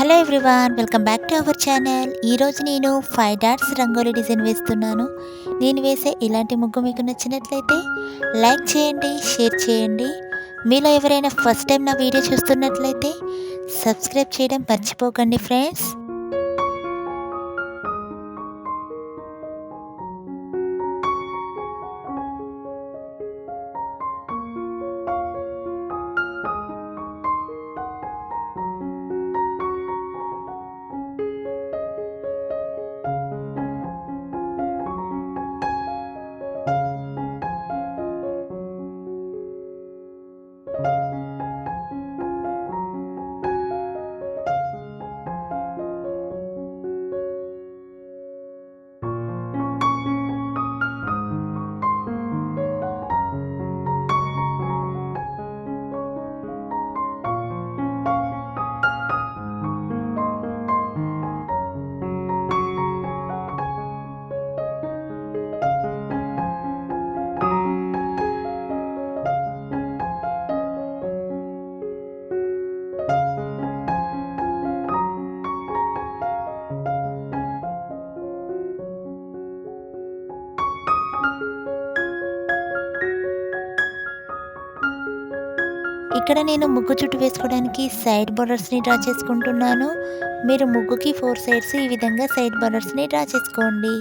Hello everyone, welcome back to our channel. ఈరోజు నేను 5 dots rangoli design వేస్తున్నాను. నేను వేసే ఇలాంటి ముగ్గు మీకు నచ్చినట్లయితే లైక్ చేయండి, షేర్ చేయండి. మీలో ఎవరైనా ఫస్ట్ టైం నా వీడియో చూస్తున్నట్లయితే సబ్స్క్రైబ్ చేయడం మర్చిపోకండి ఫ్రెండ్స్. ఇక్కడ నేను ముగ్గు చుట్టూ వేసుకోవడానికి సైడ్ బోర్డర్స్ని డ్రా చేసుకుంటున్నాను. మీరు ముగ్గుకి 4 సైడ్స్ ఈ విధంగా సైడ్ బోర్డర్స్ని డ్రా చేసుకోండి.